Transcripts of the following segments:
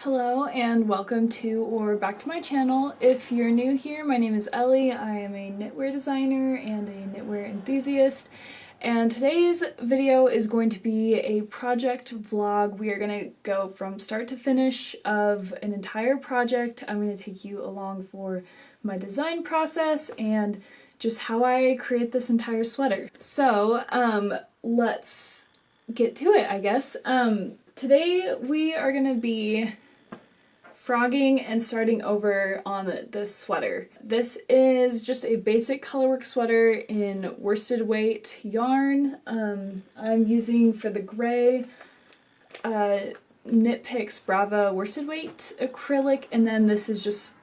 Hello and welcome to or back to my channel. If you're new here, my name is Ellie. I am a knitwear designer and a knitwear enthusiast, and today's video is going to be a project vlog. We are going to go from start to finish of an entire project. I'm going to take you along for my design process and just how I create this entire sweater. So let's get to it, I guess. Today we are going to be frogging and starting over on this sweater. This is just a basic colorwork sweater in worsted weight yarn. I'm using for the gray Knit Picks Brava worsted weight acrylic, and then this is just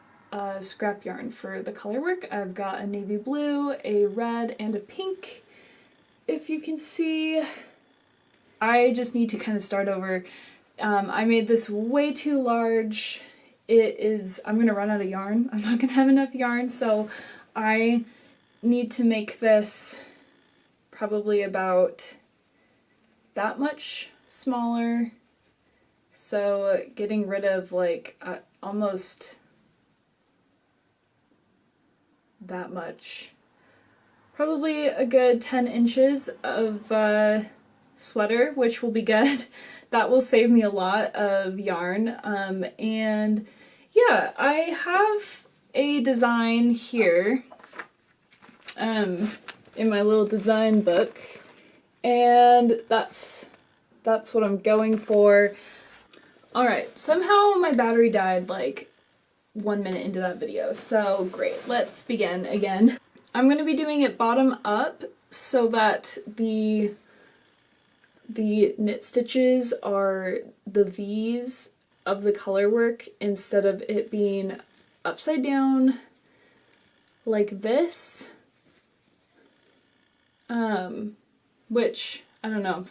scrap yarn for the colorwork. I've got a navy blue, a red, and a pink, if you can see. I just need to kind of start over. I made this way too large. I'm gonna run out of yarn. I'm not gonna have enough yarn, so I need to make this probably about that much smaller. So getting rid of like almost that much. Probably a good 10 inches of sweater, which will be good. That will save me a lot of yarn. And yeah, I have a design here in my little design book, and that's what I'm going for. Alright, somehow my battery died like 1 minute into that video, so great, let's begin again. I'm going to be doing it bottom up so that the knit stitches are the V's of the colorwork instead of it being upside down like this, which I don't know,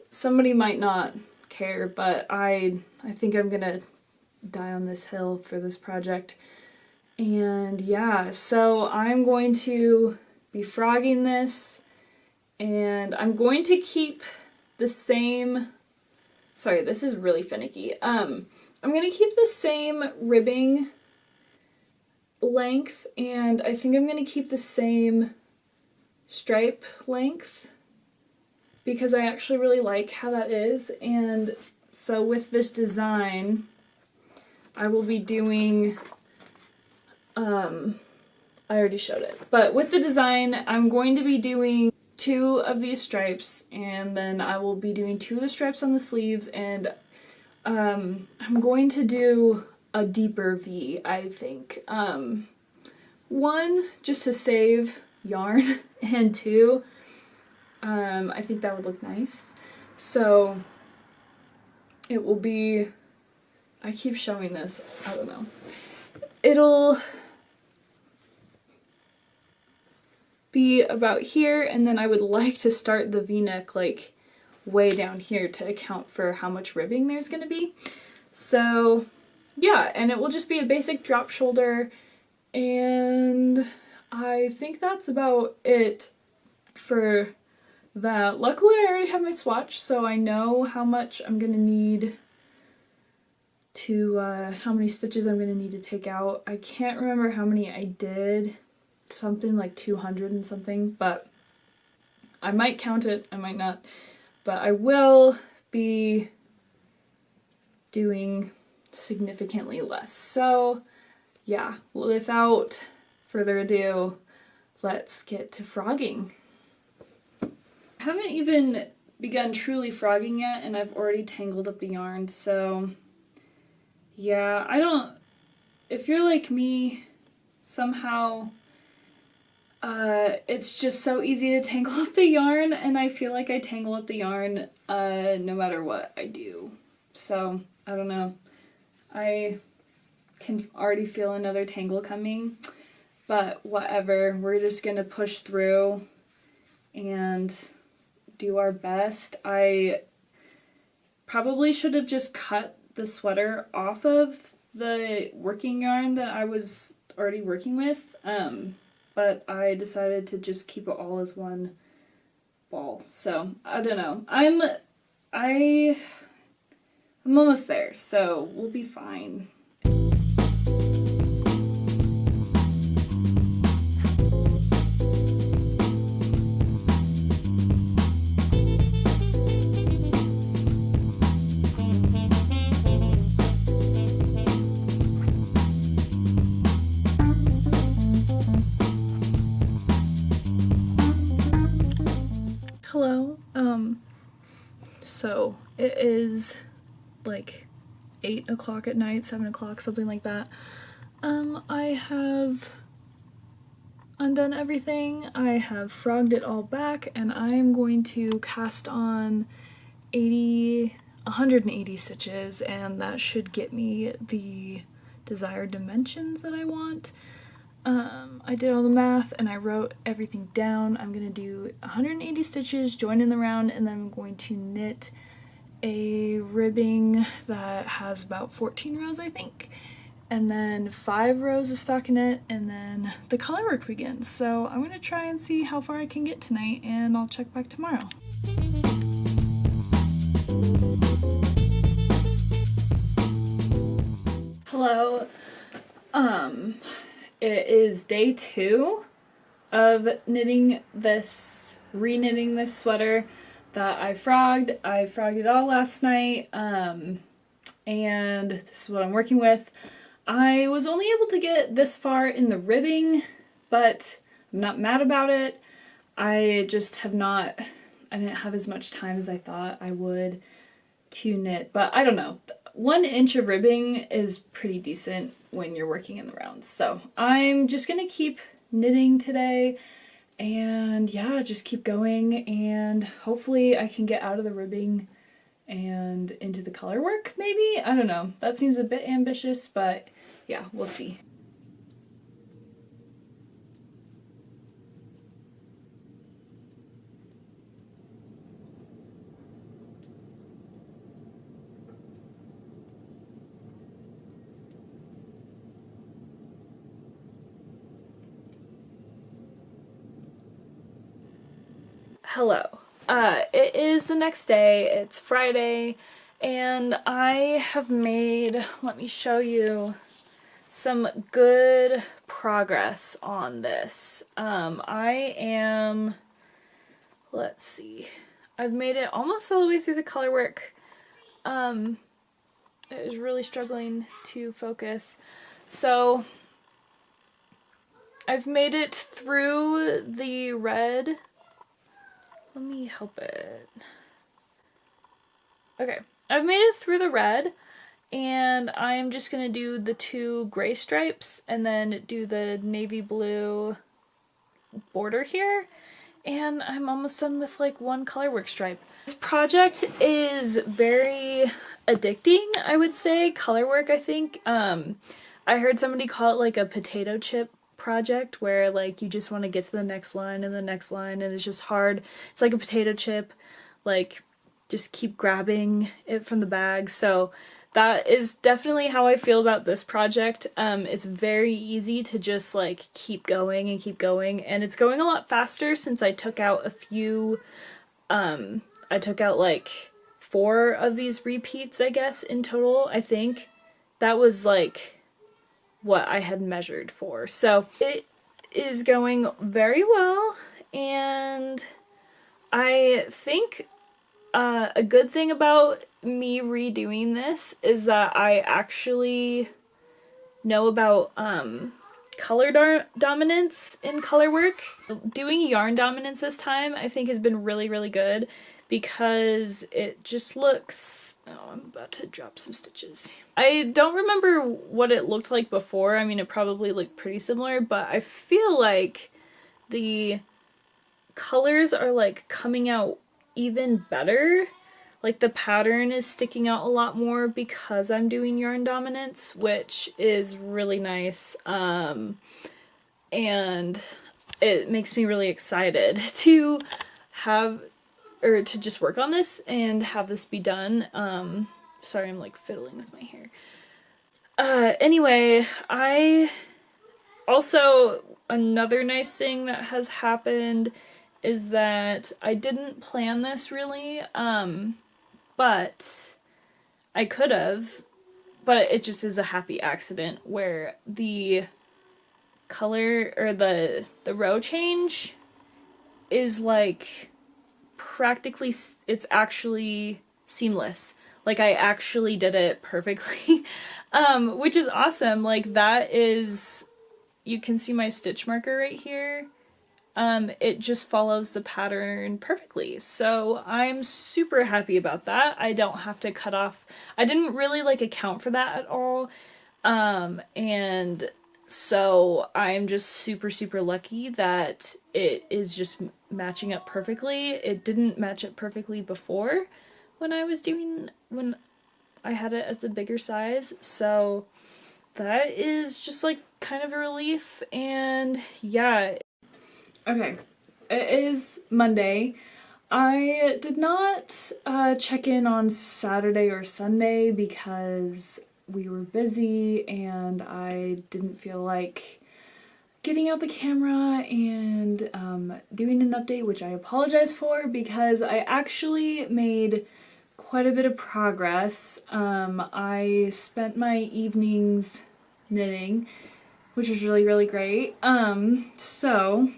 somebody might not care, but I think I'm gonna die on this hill for this project. And yeah, so I'm going to be frogging this, and I'm going to keep the same, sorry, this is really finicky. I'm going to keep the same ribbing length, and I think I'm going to keep the same stripe length because I actually really like how that is. And so with this design, I will be doing, I already showed it, but with the design, I'm going to be doing 2 of these stripes, and then I will be doing 2 of the stripes on the sleeves, and I'm going to do a deeper V, I think. 1, just to save yarn, and 2, I think that would look nice. So it will be, I keep showing this, I don't know. It'll be about here, and then I would like to start the V-neck like way down here to account for how much ribbing there's going to be. So yeah, and it will just be a basic drop shoulder, and I think that's about it for that. Luckily I already have my swatch, so I know how much I'm going to need to, how many stitches I'm going to need to take out. I can't remember how many I did. Something like 200 and something, but I might count it, I might not, but I will be doing significantly less. So yeah, without further ado, let's get to frogging. I haven't even begun truly frogging yet, and I've already tangled up the yarn, so yeah, if you're like me, somehow it's just so easy to tangle up the yarn, and I feel like I tangle up the yarn no matter what I do. So, I don't know. I can already feel another tangle coming, but whatever. We're just gonna push through and do our best. I probably should have just cut the sweater off of the working yarn that I was already working with, but I decided to just keep it all as one ball. So, I don't know. I'm almost there, so we'll be fine. Hello, so it is like 8 o'clock at night, 7 o'clock, something like that. I have undone everything. I have frogged it all back, and I'm going to cast on 180 stitches, and that should get me the desired dimensions that I want. I did all the math and I wrote everything down. I'm gonna do 180 stitches, join in the round, and then I'm going to knit a ribbing that has about 14 rows, I think, and then 5 rows of stockinette, and then the color work begins. So I'm gonna try and see how far I can get tonight, and I'll check back tomorrow. Hello. It is day 2 of re-knitting this sweater that I frogged. I frogged it all last night, and this is what I'm working with. I was only able to get this far in the ribbing, but I'm not mad about it. I just have not, I didn't have as much time as I thought I would to knit, but I don't know. 1 inch of ribbing is pretty decent when you're working in the rounds. So I'm just gonna keep knitting today, and yeah, just keep going, and hopefully I can get out of the ribbing and into the color work, maybe? I don't know. That seems a bit ambitious, but yeah, we'll see. Hello. It is the next day, it's Friday, and I have made, let me show you, some good progress on this. Let's see, I've made it almost all the way through the color work. I was really struggling to focus. So, I've made it through the red. Let me help it. Okay, I've made it through the red, and I'm just gonna do the 2 gray stripes and then do the navy blue border here, and I'm almost done with like 1 colorwork stripe. This project is very addicting, I would say. Colorwork, I think. I heard somebody call it like a potato chip project, where like you just want to get to the next line and the next line, and it's just hard. It's like a potato chip, like just keep grabbing it from the bag. So that is definitely how I feel about this project. It's very easy to just like keep going and keep going, and it's going a lot faster since I took out a few, I took out like 4 of these repeats, I guess, in total. I think that was like what I had measured for. So it is going very well, and I think a good thing about me redoing this is that I actually know about color dominance in color work. Doing yarn dominance this time I think has been really, really good, because it just looks... Oh, I'm about to drop some stitches. I don't remember what it looked like before. I mean, it probably looked pretty similar, but I feel like the colors are like coming out even better. Like the pattern is sticking out a lot more because I'm doing yarn dominance, which is really nice. And it makes me really excited to have, or to just work on this and have this be done. Sorry, I'm like fiddling with my hair. Anyway, another nice thing that has happened is that I didn't plan this really, but I could have, but it just is a happy accident where the color or the row change is like practically, it's actually seamless. Like I actually did it perfectly, which is awesome. Like that is, you can see my stitch marker right here. It just follows the pattern perfectly. So I'm super happy about that. I don't have to cut off, I didn't really like account for that at all. And so I'm just super, super lucky that it is just matching up perfectly. It didn't match up perfectly before when I had it as the bigger size. So that is just like kind of a relief. And yeah. Okay, it is Monday. I did not check in on Saturday or Sunday because we were busy and I didn't feel like getting out the camera and doing an update, which I apologize for because I actually made quite a bit of progress. I spent my evenings knitting, which was really, really great. So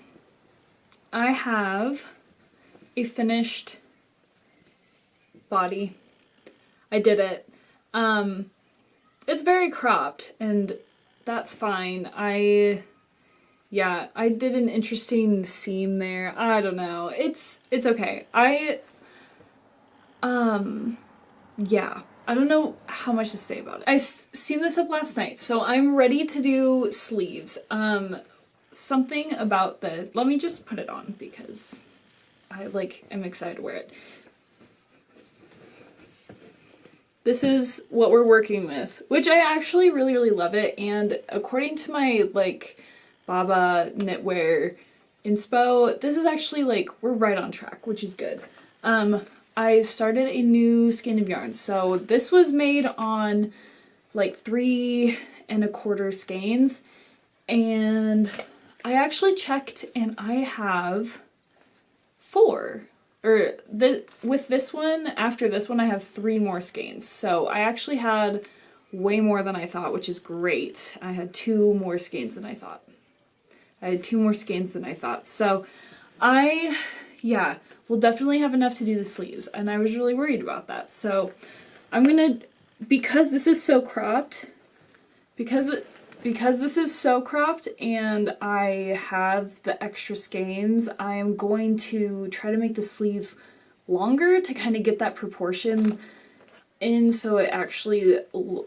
I have a finished body. I did it. It's very cropped and that's fine. I did an interesting seam there. I don't know. It's okay. Yeah. I don't know how much to say about it. I seamed this up last night, so I'm ready to do sleeves. Something about this. Let me just put it on because I am excited to wear it. This is what we're working with, which I actually really, really love it. And according to my Baba knitwear inspo, this is actually we're right on track, which is good. I started a new skein of yarn. So this was made on 3 1/4 skeins, and I actually checked and I have 4. With this one, after this one, I have 3 more skeins. So I actually had way more than I thought, which is great. I had 2 more skeins than I thought. So we'll definitely have enough to do the sleeves, and I was really worried about that. So I'm gonna, because this is so cropped, and I have the extra skeins, I am going to try to make the sleeves longer to kind of get that proportion in so it actually,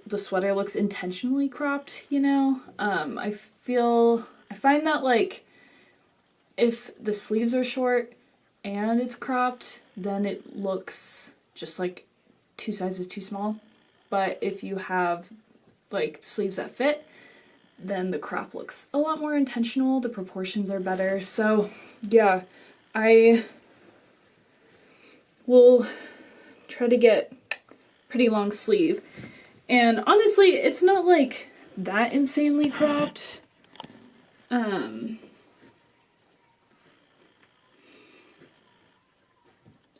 the sweater looks intentionally cropped, you know? I find that if the sleeves are short and it's cropped, then it looks just 2 sizes too small. But if you have sleeves that fit, then the crop looks a lot more intentional, the proportions are better. So yeah, I will try to get pretty long sleeve. And honestly, it's not that insanely cropped.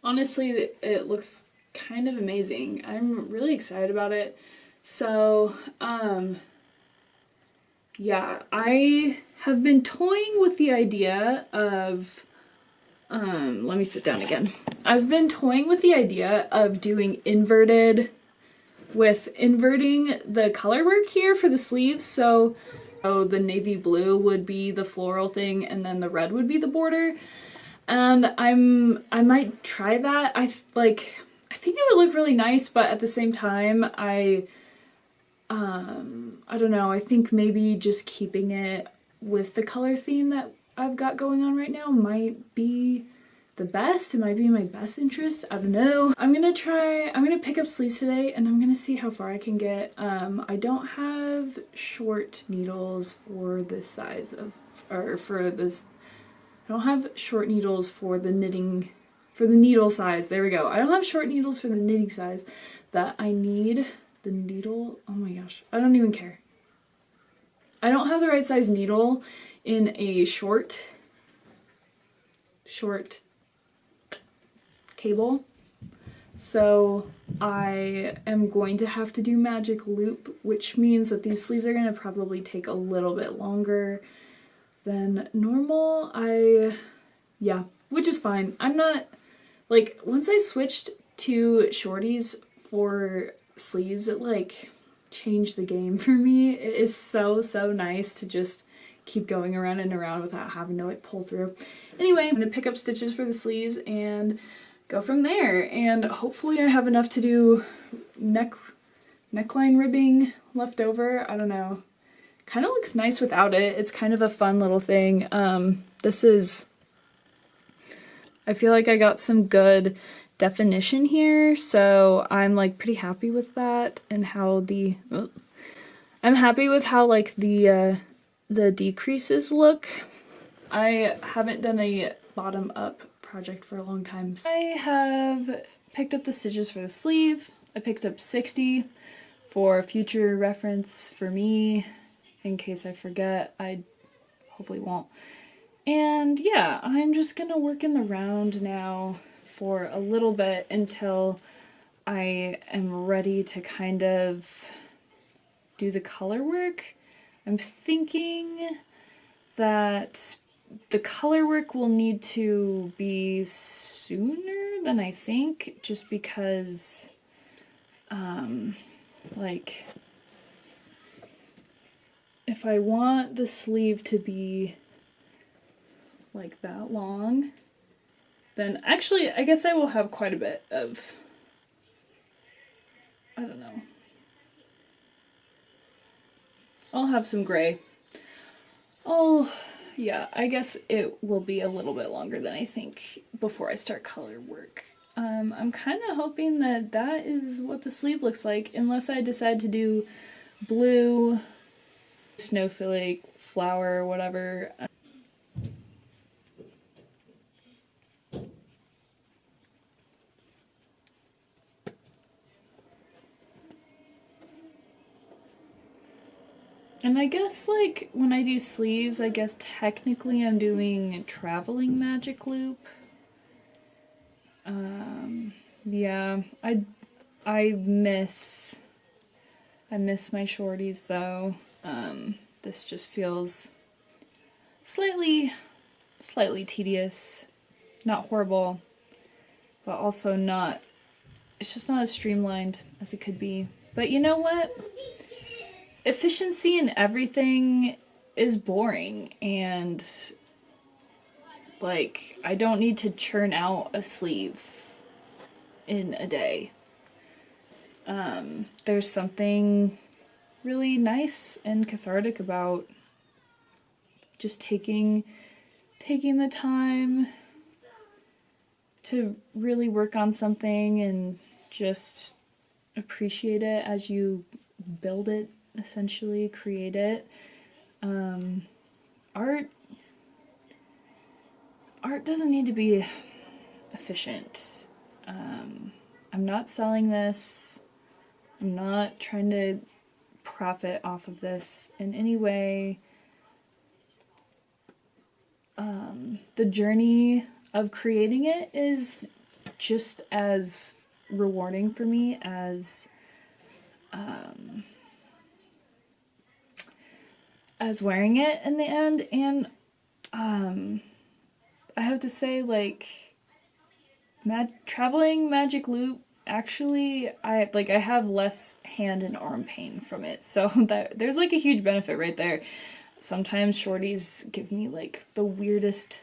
Honestly, it looks kind of amazing. I'm really excited about it. So, yeah, I have been toying with the idea of, let me sit down again. I've been toying with the idea of doing inverting the color work here for the sleeves. So the navy blue would be the floral thing and then the red would be the border. And I might try that. I think it would look really nice, but at the same time, I don't know, I think maybe just keeping it with the color theme that I've got going on right now might be the best. It might be in my best interest. I don't know. I'm gonna pick up sleeves today and I'm gonna see how far I can get. I don't have short needles for this size I don't have short needles for the needle size. There we go. I don't have short needles for the knitting size that I need. The needle, oh my gosh, I don't even care. I don't have the right size needle in a short cable. So I am going to have to do magic loop, which means that these sleeves are going to probably take a little bit longer than normal. Yeah, which is fine. I'm not, like, once I switched to shorties for sleeves, it like changed the game for me. It is so nice to just keep going around and around without having to like pull through. Anyway, I'm gonna pick up stitches for the sleeves and go from there, and hopefully I have enough to do neckline ribbing left over. I don't know. Kind of looks nice without it. It's kind of a fun little thing. This is, I feel like I got some good definition here, so I'm like pretty happy with that, and how I'm happy with how like the decreases look. I haven't done a bottom up project for a long time. So I have picked up the stitches for the sleeve. I picked up 60 for future reference for me in case I forget. I hopefully won't. And yeah, I'm just gonna work in the round now for a little bit until I am ready to kind of do the color work. I'm thinking that the color work will need to be sooner than I think, just because like if I want the sleeve to be like that long, then actually I guess I will have quite a bit of, I don't know, I'll have some gray. Yeah, I guess it will be a little bit longer than I think before I start color work. I'm kind of hoping that that is what the sleeve looks like, unless I decide to do blue, snowflake, flower, whatever. And I guess, like, when I do sleeves, I guess technically I'm doing traveling magic loop. Yeah, I miss my shorties though. This just feels slightly tedious. Not horrible, but also not, it's just not as streamlined as it could be. But you know what? Efficiency in everything is boring, and like, I don't need to churn out a sleeve in a day. There's something really nice and cathartic about just taking the time to really work on something and just appreciate it as you build it, essentially create it. Art doesn't need to be efficient. I'm not selling this. I'm not trying to profit off of this in any way. The journey of creating it is just as rewarding for me as wearing it in the end. And I have to say, like, traveling magic loop, actually, I have less hand and arm pain from it, so there's like a huge benefit right there. Sometimes shorties give me like the weirdest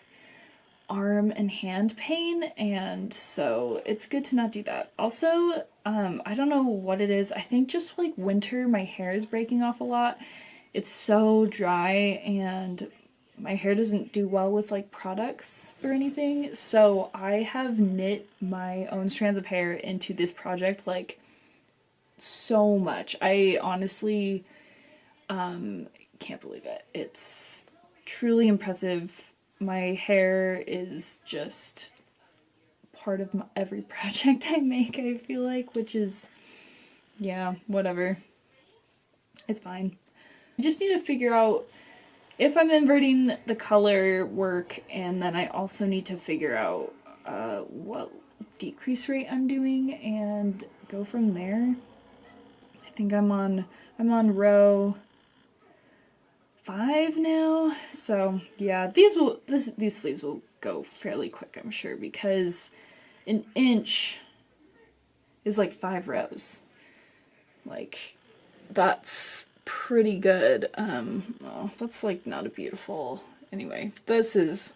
arm and hand pain, and so it's good to not do that. Also, I don't know what it is. I think just like winter, my hair is breaking off a lot. It's so dry, and my hair doesn't do well with like products or anything, so I have knit my own strands of hair into this project like so much. I honestly can't believe it. It's truly impressive. My hair is just part of every project I make, I feel like, which is, yeah, whatever. It's fine. I just need to figure out if I'm inverting the color work, and then I also need to figure out what decrease rate I'm doing and go from there. I think I'm on row 5 now. So yeah, these sleeves will go fairly quick, I'm sure, because an inch is like 5 rows. Like, that's pretty good. Well, that's like not a beautiful, anyway, this is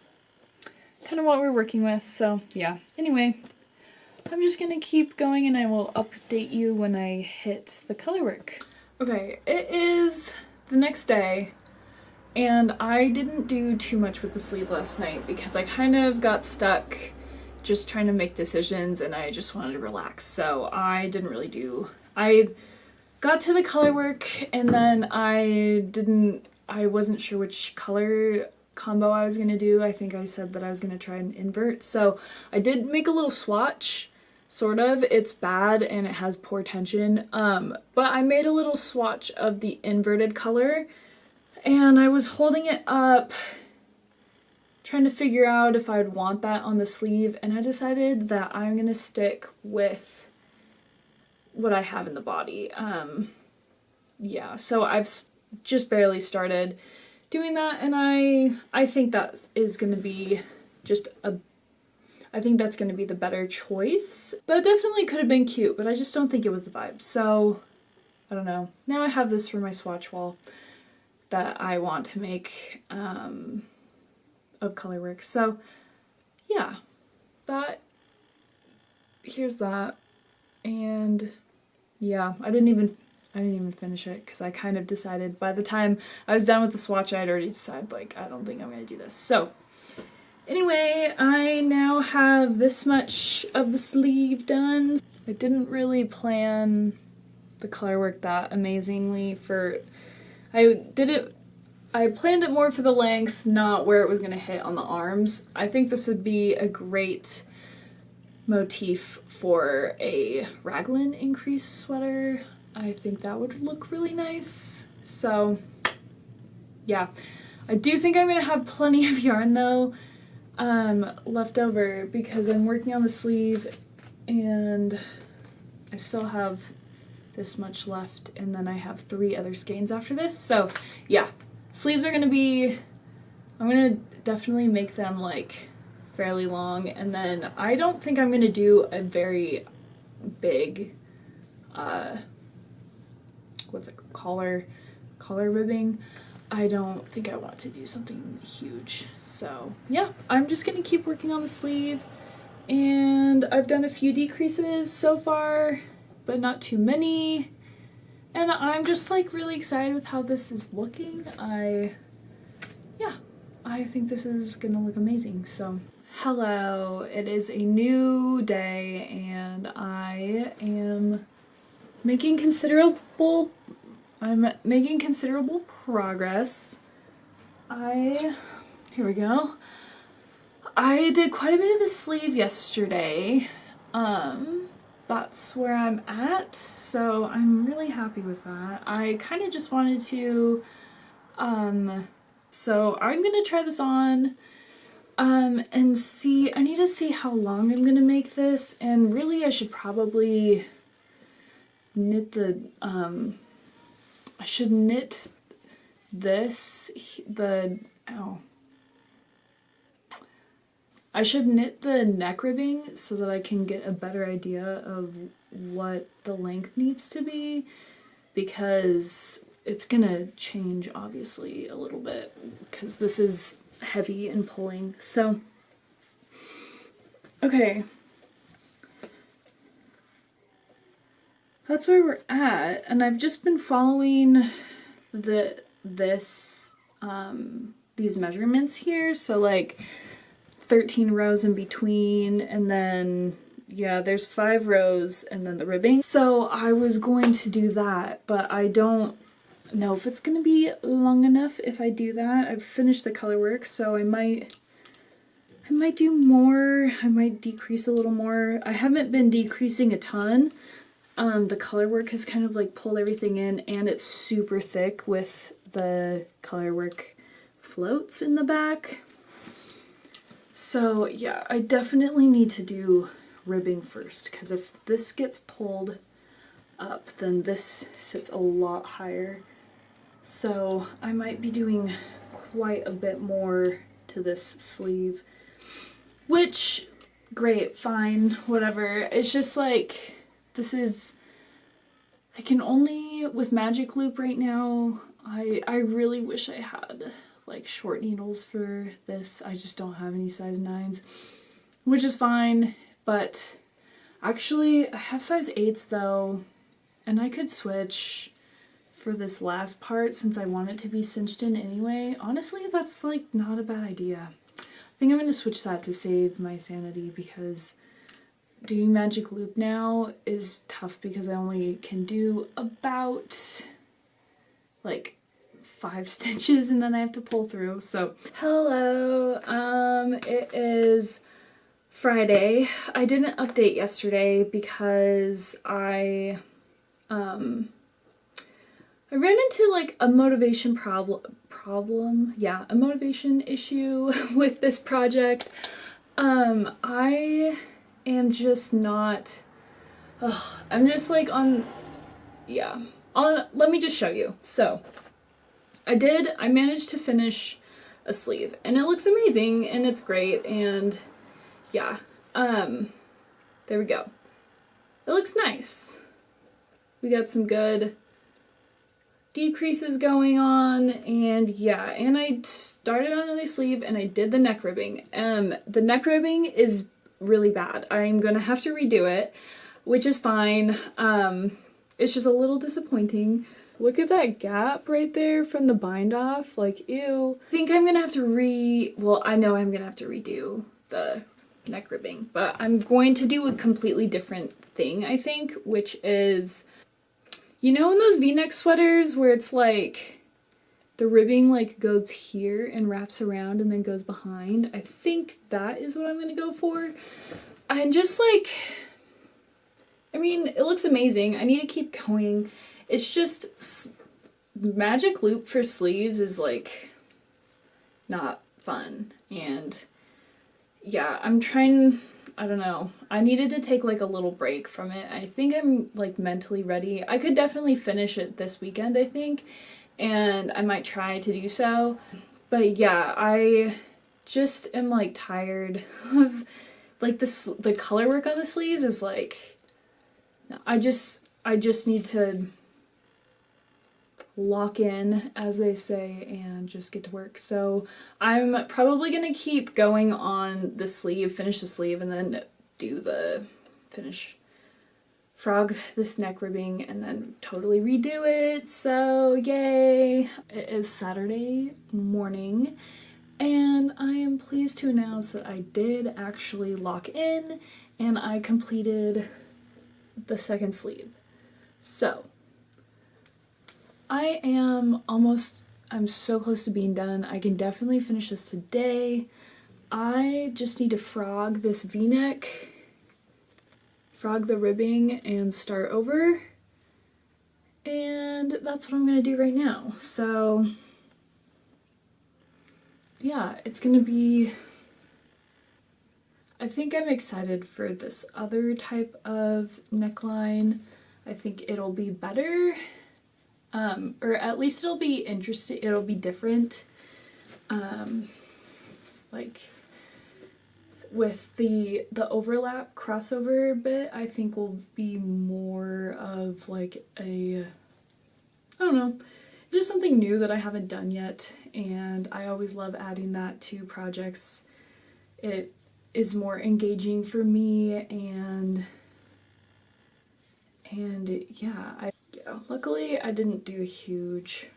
kind of what we're working with. So yeah, anyway, I'm just gonna keep going and I will update you when I hit the color work. Okay, it is the next day and I didn't do too much with the sleeve last night because I kind of got stuck just trying to make decisions and I just wanted to relax. So I didn't really do, I got to the color work and then I wasn't sure which color combo I was going to do. I think I said that I was going to try and invert. So I did make a little swatch, sort of. It's bad and it has poor tension. But I made a little swatch of the inverted color and I was holding it up trying to figure out if I'd want that on the sleeve, and I decided that I'm going to stick with what I have in the body. Yeah, so I've just barely started doing that, and I think that is going to be I think that's going to be the better choice. But it definitely could have been cute, but I just don't think it was the vibe. So, I don't know. Now I have this for my swatch wall that I want to make of color work. So, yeah. Here's that. And yeah, I didn't even finish it because I kind of decided by the time I was done with the swatch, I had already decided, like, I don't think I'm going to do this. So anyway, I now have this much of the sleeve done. I didn't really plan the color work that amazingly I planned it more for the length, not where it was going to hit on the arms. I think this would be a great motif for a raglan increase sweater. I think that would look really nice. So yeah, I do think I'm going to have plenty of yarn though left over because I'm working on the sleeve and I still have this much left and then I have 3 other skeins after this. So yeah, sleeves are going to be, I'm going to definitely make them like fairly long, and then I don't think I'm going to do a very big what's it, collar ribbing. I don't think I want to do something huge. So yeah, I'm just going to keep working on the sleeve, and I've done a few decreases so far, but not too many, and I'm just like really excited with how this is looking. I think this is gonna look amazing. So hello, it is a new day and I am making considerable progress. Here we go. I did quite a bit of the sleeve yesterday. That's where I'm at, so I'm really happy with that. I kind of just wanted to, so I'm gonna try this on, and see, I need to see how long I'm gonna make this, and really I should probably knit the, I should knit this, I should knit the neck ribbing so that I can get a better idea of what the length needs to be, because it's gonna change obviously a little bit because this is heavy and pulling. So okay, that's where we're at, and I've just been following these measurements here, so like 13 rows in between, and then yeah, there's 5 rows and then the ribbing. So I was going to do that, but I don't know if it's gonna be long enough if I do that. I've finished the color work, so I might do more. I might decrease a little more. I haven't been decreasing a ton. The color work has kind of like pulled everything in, and it's super thick with the color work floats in the back. So yeah, I definitely need to do ribbing first, because if this gets pulled up, then this sits a lot higher. So I might be doing quite a bit more to this sleeve, which, great, fine, whatever. It's just like, this is, I can only, with magic loop right now, I really wish I had like short needles for this. I just don't have any size 9s, which is fine, but actually I have size 8s though, and I could switch for this last part since I want it to be cinched in anyway. Honestly, that's like not a bad idea. I think I'm going to switch that to save my sanity, because doing magic loop now is tough because I only can do about like 5 stitches and then I have to pull through. So hello, it is Friday. I didn't update yesterday because I ran into like a motivation problem, yeah, a motivation issue with this project. I am just not, I'm just like let me just show you. So I managed to finish a sleeve and it looks amazing and it's great, and yeah, there we go. It looks nice. We got some good decreases going on, and yeah, and I started on another sleeve and I did the neck ribbing. The neck ribbing is really bad. I'm gonna have to redo it, which is fine. It's just a little disappointing. Look at that gap right there from the bind off, like ew. I think I'm gonna have to I know I'm gonna have to redo the neck ribbing, but I'm going to do a completely different thing, I think, which is, you know, in those v-neck sweaters where it's like the ribbing like goes here and wraps around and then goes behind? I think that is what I'm gonna go for. And just like, I mean, it looks amazing. I need to keep going. It's just magic loop for sleeves is like not fun, and yeah, I'm trying, I don't know. I needed to take like a little break from it. I think I'm like mentally ready. I could definitely finish it this weekend, I think, and I might try to do so. But yeah, I just am like tired of like the color work on the sleeves is like, no, I just need to lock in, as they say, and just get to work. So I'm probably gonna keep going on the sleeve, finish the sleeve, and then do the frog this neck ribbing, and then totally redo it. So yay! It is Saturday morning, and I am pleased to announce that I did actually lock in, and I completed the second sleeve. So I'm so close to being done. I can definitely finish this today. I just need to frog this v-neck, frog the ribbing, and start over. And that's what I'm gonna do right now. So yeah, it's gonna be, I think I'm excited for this other type of neckline. I think it'll be better. Or at least it'll be interesting, it'll be different. Like with the overlap crossover bit, I think will be more of like a, I don't know, just something new that I haven't done yet, and I always love adding that to projects. It is more engaging for me, and yeah, luckily I didn't do a huge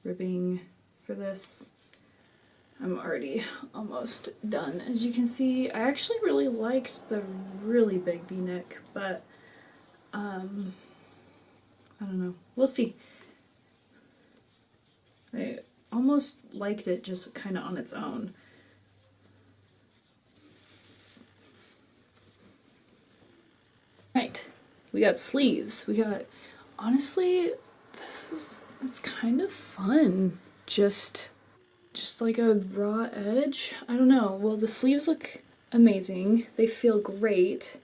ribbing for this. I'm already almost done. As you can see, I actually really liked the really big v-neck, but I don't know. We'll see. I almost liked it just kind of on its own. Right, we got sleeves. We got, honestly, it's kind of fun. Just like a raw edge. I don't know. Well, the sleeves look amazing. They feel great.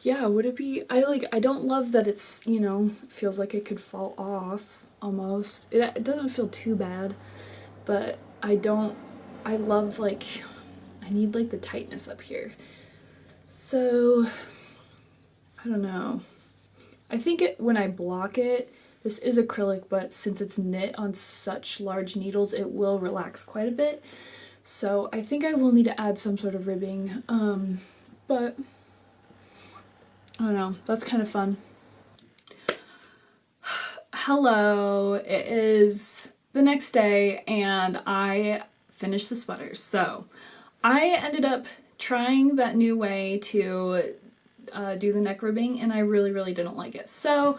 Yeah, would it be, I don't love that it's, you know, feels like it could fall off almost. It doesn't feel too bad, but I love like, I need like the tightness up here. So, I don't know. I think when I block it, this is acrylic, but since it's knit on such large needles, it will relax quite a bit. So I think I will need to add some sort of ribbing, but I don't know, that's kind of fun. Hello, it is the next day and I finished the sweater. So I ended up trying that new way to do the neck ribbing and I really didn't like it. So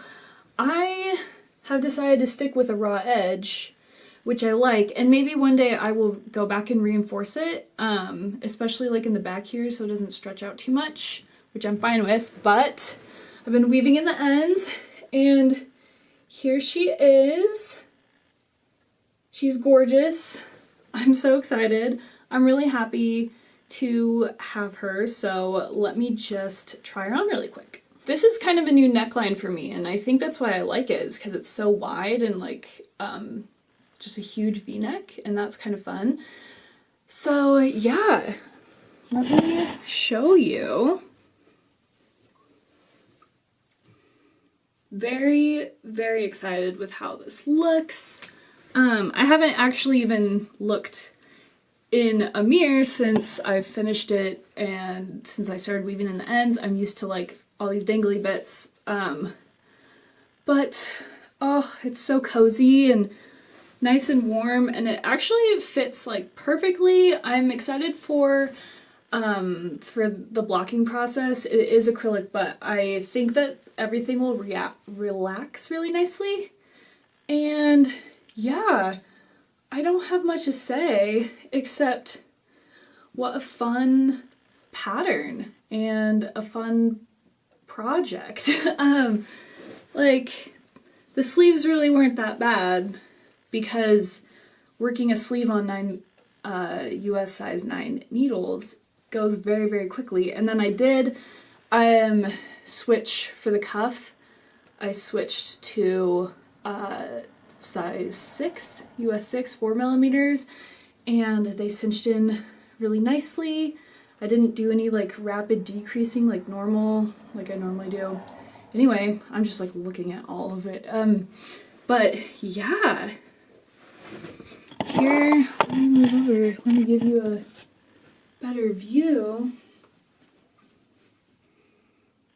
I have decided to stick with a raw edge, which I like, and maybe one day I will go back and reinforce it, especially like in the back here so it doesn't stretch out too much, which I'm fine with, but I've been weaving in the ends and here she is. She's gorgeous. I'm so excited. I'm really happy to have her, so let me just try her on really quick. This is kind of a new neckline for me, and I think that's why I like it, is because it's so wide and like just a huge v-neck, and that's kind of fun. So yeah, let me show you. Very excited with how this looks. I haven't actually even looked in a mirror since I finished it and since I started weaving in the ends. I'm used to like all these dangly bits, but oh, it's so cozy and nice and warm, and it actually fits like perfectly. I'm excited for the blocking process. It is acrylic, but I think that everything will relax really nicely. And yeah, I don't have much to say except what a fun pattern and a fun project. Like the sleeves really weren't that bad because working a sleeve on 9 US size 9 needles goes very quickly. And then I did switch for the cuff. I switched to size 6, US 6, 4mm, and they cinched in really nicely. I didn't do any like rapid decreasing like I normally do. Anyway, I'm just like looking at all of it. But yeah, here, let me move over, let me give you a better view.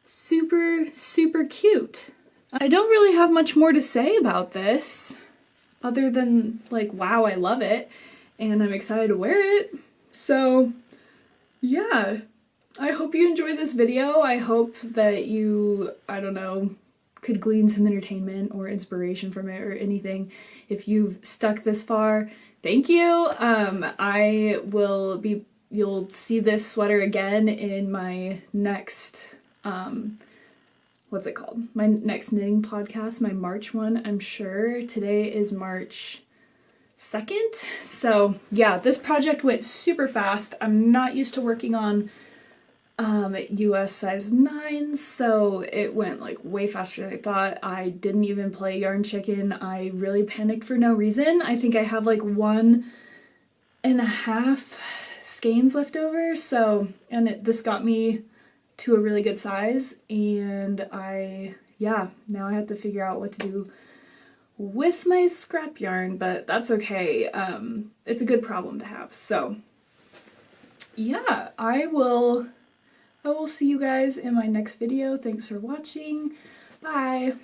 Super cute. I don't really have much more to say about this other than like, wow, I love it and I'm excited to wear it. So yeah, I hope you enjoyed this video. I hope that you, I don't know, could glean some entertainment or inspiration from it or anything. If you've stuck this far, thank you. You'll see this sweater again in my next, what's it called? My next knitting podcast, my March one, I'm sure. Today is March 2nd. So yeah, this project went super fast. I'm not used to working on US size 9s, so it went like way faster than I thought. I didn't even play yarn chicken. I really panicked for no reason. I think I have like 1.5 skeins left over, so, and this got me to a really good size, and now I have to figure out what to do with my scrap yarn, but that's okay. It's a good problem to have. So yeah, I will see you guys in my next video. Thanks for watching. Bye.